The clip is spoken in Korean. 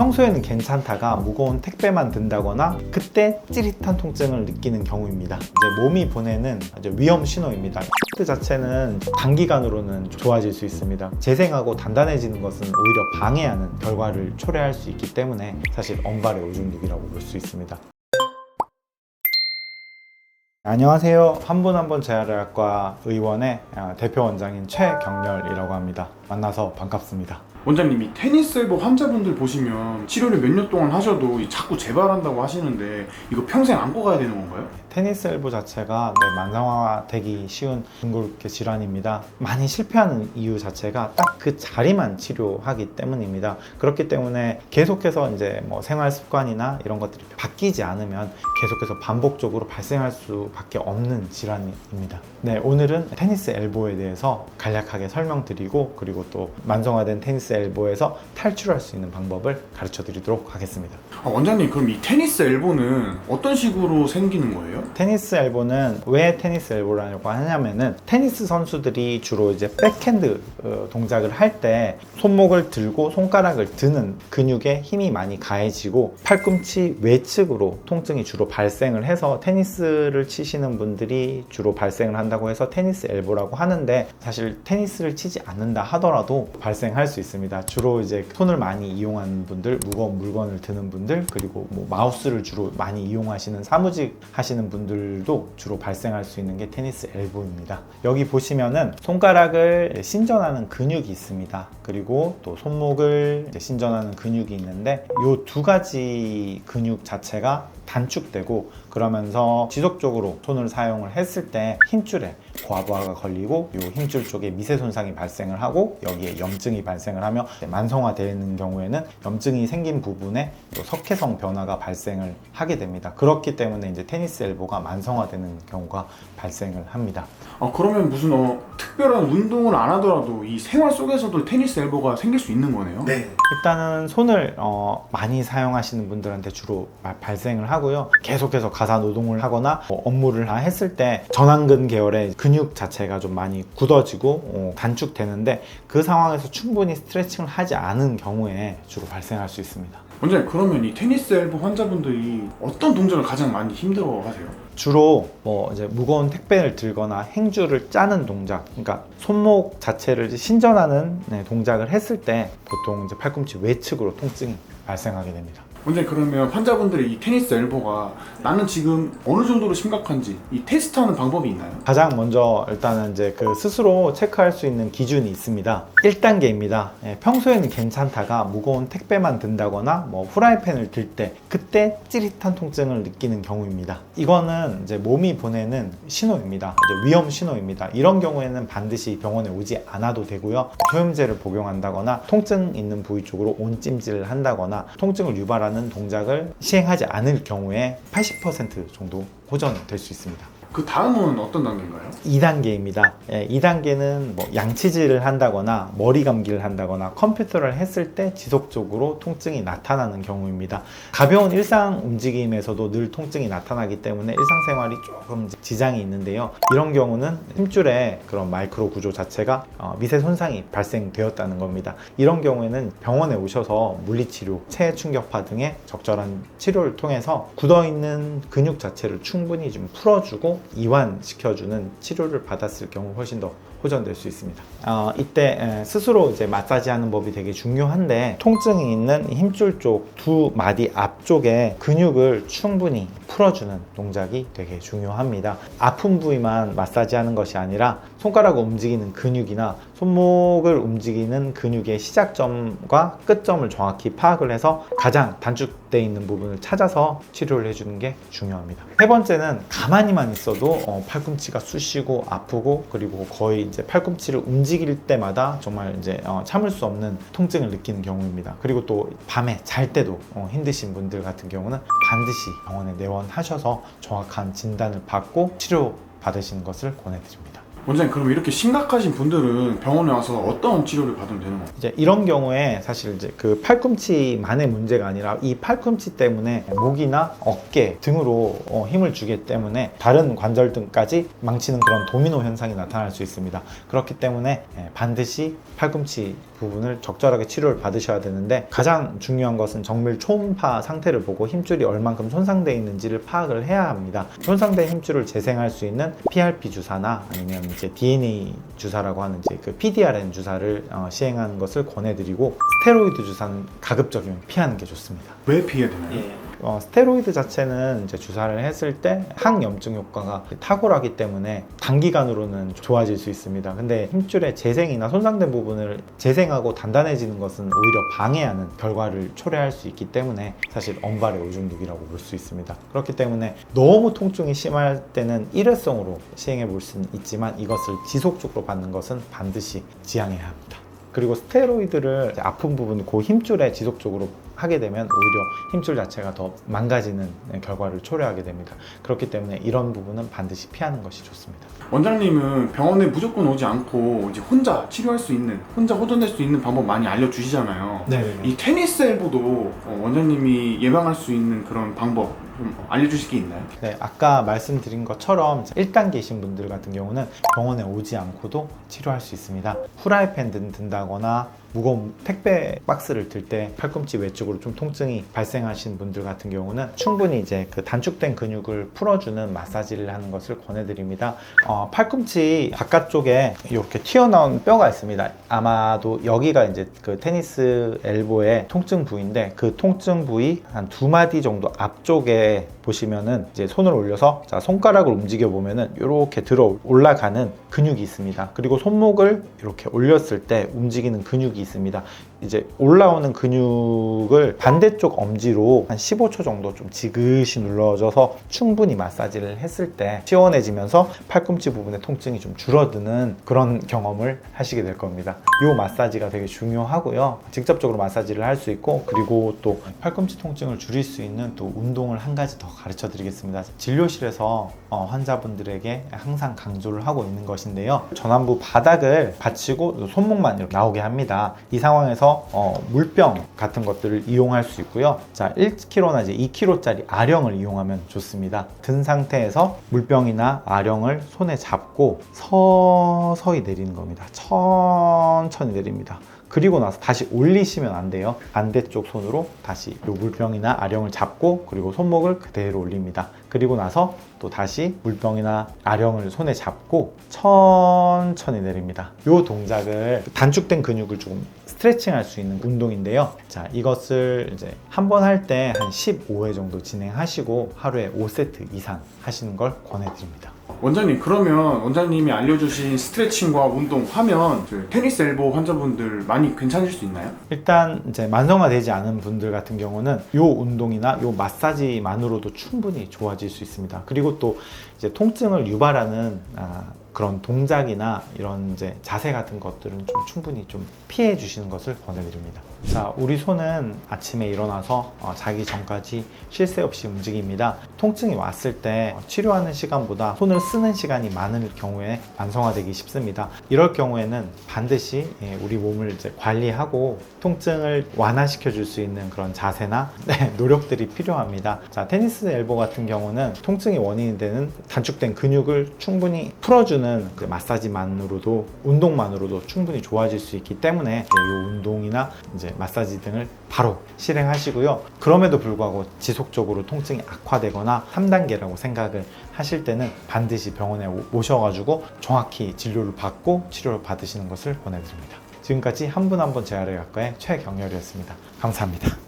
평소에는 괜찮다가 무거운 택배만 든다거나 그때 찌릿한 통증을 느끼는 경우입니다. 이제 몸이 보내는 아주 위험 신호입니다. 그 자체는 단기간으로는 좋아질 수 있습니다. 재생하고 단단해지는 것은 오히려 방해하는 결과를 초래할 수 있기 때문에 사실 언발의 오줌누기라고 볼 수 있습니다. 안녕하세요. 한 분 한 분 재활의학과 의원의 대표 원장인 최경렬이라고 합니다. 만나서 반갑습니다. 원장님이 테니스 엘보 환자분들 보시면 치료를 몇 년 동안 하셔도 자꾸 재발한다고 하시는데 이거 평생 안고 가야 되는 건가요? 테니스 엘보 자체가 만성화되기 쉬운 근골격 질환입니다. 많이 실패하는 이유 자체가 딱 그 자리만 치료하기 때문입니다. 그렇기 때문에 계속해서 이제 생활 습관이나 이런 것들이 바뀌지 않으면 계속해서 반복적으로 발생할 수밖에 없는 질환입니다. 네, 오늘은 테니스 엘보에 대해서 간략하게 설명드리고 그리고 또 만성화된 테니스 엘보에서 탈출할 수 있는 방법을 가르쳐 드리도록 하겠습니다. 원장님, 그럼 이 테니스 엘보는 어떤 식으로 생기는 거예요? 테니스 엘보는 왜 테니스 엘보라고 하냐면은 테니스 선수들이 주로 이제 백핸드 동작을 할 때 손목을 들고 손가락을 드는 근육에 힘이 많이 가해지고 팔꿈치 외측으로 통증이 주로 발생을 해서 테니스를 치시는 분들이 주로 발생을 한다고 해서 테니스 엘보라고 하는데, 사실 테니스를 치지 않는다 하더라도 발생할 수 있습니다. 주로 이제 손을 많이 이용하는 분들, 무거운 물건을 드는 분들, 그리고 마우스를 주로 많이 이용하시는 사무직 하시는 분들도 주로 발생할 수 있는 게 테니스 엘보입니다. 여기 보시면은 손가락을 신전하는 근육이 있습니다. 그리고 또 손목을 신전하는 근육이 있는데 이 두 가지 근육 자체가 단축되고 그러면서 지속적으로 손을 사용을 했을 때 힘줄에 과부하가 걸리고 이 힘줄 쪽에 미세 손상이 발생을 하고 여기에 염증이 발생을 하며 만성화되는 경우에는 염증이 생긴 부분에 또 석회성 변화가 발생을 하게 됩니다. 그렇기 때문에 이제 테니스 엘보가 만성화되는 경우가 발생을 합니다. 그러면 무슨 특별한 운동을 안 하더라도 이 생활 속에서도 테니스 엘보가 생길 수 있는 거네요? 네. 일단은 손을 많이 사용하시는 분들한테 주로 발생을 하고요. 계속해서 가사 노동을 하거나 업무를 했을 때 전완근 계열의 근육 자체가 좀 많이 굳어지고 단축되는데 그 상황에서 충분히 스트레칭을 하지 않은 경우에 주로 발생할 수 있습니다. 원장님, 그러면 이 테니스 엘보 환자분들이 어떤 동작을 가장 많이 힘들어 하세요? 주로 이제 무거운 택배를 들거나 행주를 짜는 동작, 그러니까 손목 자체를 신전하는 동작을 했을 때 보통 이제 팔꿈치 외측으로 통증이 발생하게 됩니다. 원장님, 그러면 환자분들의 이 테니스 엘보가 나는 지금 어느 정도로 심각한지 이 테스트하는 방법이 있나요? 가장 먼저 일단은 이제 스스로 체크할 수 있는 기준이 있습니다. 1단계입니다. 평소에는 괜찮다가 무거운 택배만 든다거나 후라이팬을 들 때 그때 찌릿한 통증을 느끼는 경우입니다. 이거는 이제 몸이 보내는 신호입니다. 이제 위험 신호입니다. 이런 경우에는 반드시 병원에 오지 않아도 되고요. 소염제를 복용한다거나 통증 있는 부위 쪽으로 온찜질을 한다거나 통증을 유발하는 동작을 시행하지 않을 경우에 80% 정도 호전될 수 있습니다. 그 다음은 어떤 단계인가요? 2단계입니다. 2단계는 양치질을 한다거나 머리 감기를 한다거나 컴퓨터를 했을 때 지속적으로 통증이 나타나는 경우입니다. 가벼운 일상 움직임에서도 늘 통증이 나타나기 때문에 일상생활이 조금 지장이 있는데요. 이런 경우는 힘줄의 그런 마이크로 구조 자체가 미세 손상이 발생되었다는 겁니다. 이런 경우에는 병원에 오셔서 물리치료, 체해 충격파 등의 적절한 치료를 통해서 굳어있는 근육 자체를 충분히 좀 풀어주고 이완시켜주는 치료를 받았을 경우 훨씬 더 호전될 수 있습니다. 이때 스스로 이제 마사지하는 법이 되게 중요한데, 통증이 있는 힘줄 쪽 두 마디 앞쪽에 근육을 충분히 풀어주는 동작이 되게 중요합니다. 아픈 부위만 마사지하는 것이 아니라 손가락을 움직이는 근육이나 손목을 움직이는 근육의 시작점과 끝점을 정확히 파악을 해서 가장 단축되어 있는 부분을 찾아서 치료를 해주는 게 중요합니다. 세 번째는 가만히만 있어도 팔꿈치가 쑤시고 아프고 그리고 거의 이제 팔꿈치를 움직일 때마다 정말 이제 참을 수 없는 통증을 느끼는 경우입니다. 그리고 또 밤에 잘 때도 힘드신 분들 같은 경우는 반드시 병원에 내원하셔서 정확한 진단을 받고 치료 받으시는 것을 권해드립니다. 원장님, 그럼 이렇게 심각하신 분들은 병원에 와서 어떤 치료를 받으면 되는 거예요? 이제 이런 경우에 사실 이제 그 팔꿈치만의 문제가 아니라 이 팔꿈치 때문에 목이나 어깨 등으로 힘을 주기 때문에 다른 관절 등까지 망치는 그런 도미노 현상이 나타날 수 있습니다. 그렇기 때문에 반드시 팔꿈치 부분을 적절하게 치료를 받으셔야 되는데, 가장 중요한 것은 정밀 초음파 상태를 보고 힘줄이 얼만큼 손상되어 있는지를 파악을 해야 합니다. 손상된 힘줄을 재생할 수 있는 PRP 주사나 아니면 이제 DNA 주사라고 하는 이제 그 PDRN 주사를 시행하는 것을 권해드리고, 스테로이드 주사는 가급적이면 피하는 게 좋습니다. 왜 피해야 되나요? 스테로이드 자체는 이제 주사를 했을 때 항염증 효과가 탁월하기 때문에 단기간으로는 좋아질 수 있습니다. 근데 힘줄의 재생이나 손상된 부분을 재생하고 단단해지는 것은 오히려 방해하는 결과를 초래할 수 있기 때문에 사실 언발의 오줌누기라고 볼 수 있습니다. 그렇기 때문에 너무 통증이 심할 때는 일회성으로 시행해 볼 수는 있지만, 이것을 지속적으로 받는 것은 반드시 지양해야 합니다. 그리고 스테로이드를 아픈 부분, 그 힘줄에 지속적으로 하게 되면 오히려 힘줄 자체가 더 망가지는 결과를 초래하게 됩니다. 그렇기 때문에 이런 부분은 반드시 피하는 것이 좋습니다. 원장님은 병원에 무조건 오지 않고 이제 혼자 치료할 수 있는, 혼자 호전될 수 있는 방법 많이 알려주시잖아요. 네. 이 테니스 엘보도 원장님이 예방할 수 있는 그런 방법 좀 알려주실 게 있나요? 네, 아까 말씀드린 것처럼 1단계이신 분들 같은 경우는 병원에 오지 않고도 치료할 수 있습니다. 후라이팬 든다거나 무거운 택배 박스를 들 때 팔꿈치 외쪽으로 좀 통증이 발생하신 분들 같은 경우는 충분히 이제 그 단축된 근육을 풀어주는 마사지를 하는 것을 권해드립니다. 팔꿈치 바깥쪽에 이렇게 튀어나온 뼈가 있습니다. 아마도 여기가 이제 그 테니스 엘보의 통증 부위인데, 그 통증 부위 한 2마디 정도 앞쪽에 보시면은 이제 손을 올려서, 자, 손가락을 움직여 보면은 이렇게 들어 올라가는 근육이 있습니다. 그리고 손목을 이렇게 올렸을 때 움직이는 근육이 있습니다. 이제 올라오는 근육을 반대쪽 엄지로 한 15초 정도 좀 지그시 눌러줘서 충분히 마사지를 했을 때 시원해지면서 팔꿈치 부분의 통증이 좀 줄어드는 그런 경험을 하시게 될 겁니다. 이 마사지가 되게 중요하고요. 직접적으로 마사지를 할 수 있고, 그리고 또 팔꿈치 통증을 줄일 수 있는 또 운동을 한 가지 더 가르쳐 드리겠습니다. 진료실에서 환자분들에게 항상 강조를 하고 있는 것인데요. 전완부 바닥을 받치고 손목만 이렇게 나오게 합니다. 이 상황에서 물병 같은 것들을 이용할 수 있고요. 자, 1kg나 이제 2kg짜리 아령을 이용하면 좋습니다. 든 상태에서 물병이나 아령을 손에 잡고 서서히 내리는 겁니다. 천천히 내립니다. 그리고 나서 다시 올리시면 안 돼요. 반대쪽 손으로 다시 이 물병이나 아령을 잡고, 그리고 손목을 그대로 올립니다. 그리고 나서 또 다시 물병이나 아령을 손에 잡고 천천히 내립니다. 이 동작을 단축된 근육을 조금 스트레칭 할 수 있는 운동인데요. 자, 이것을 이제 한 번 할 때 한 15회 정도 진행하시고 하루에 5세트 이상 하시는 걸 권해드립니다. 원장님, 그러면 원장님이 알려주신 스트레칭과 운동 하면 테니스 엘보 환자분들 많이 괜찮을 수 있나요? 일단 이제 만성화되지 않은 분들 같은 경우는 이 운동이나 이 마사지만으로도 충분히 좋아질 수 있습니다. 그리고 또 이제 통증을 유발하는 그런 동작이나 이런 이제 자세 같은 것들은 좀 충분히 좀 피해 주시는 것을 권해드립니다. 자, 우리 손은 아침에 일어나서 자기 전까지 쉴 새 없이 움직입니다. 통증이 왔을 때 치료하는 시간보다 손을 쓰는 시간이 많을 경우에 만성화되기 쉽습니다. 이럴 경우에는 반드시 우리 몸을 이제 관리하고 통증을 완화시켜 줄 수 있는 그런 자세나 노력들이 필요합니다. 자, 테니스 엘보 같은 경우는 통증이 원인이 되는 단축된 근육을 충분히 풀어주는 그 마사지만으로도, 운동만으로도 충분히 좋아질 수 있기 때문에 이 운동이나 이제 마사지 등을 바로 실행하시고요. 그럼에도 불구하고 지속적으로 통증이 악화되거나 3단계라고 생각을 하실 때는 반드시 병원에 오셔가지고 정확히 진료를 받고 치료를 받으시는 것을 권해드립니다. 지금까지 한 분 한 분 재활의학과의 최경렬이었습니다. 감사합니다.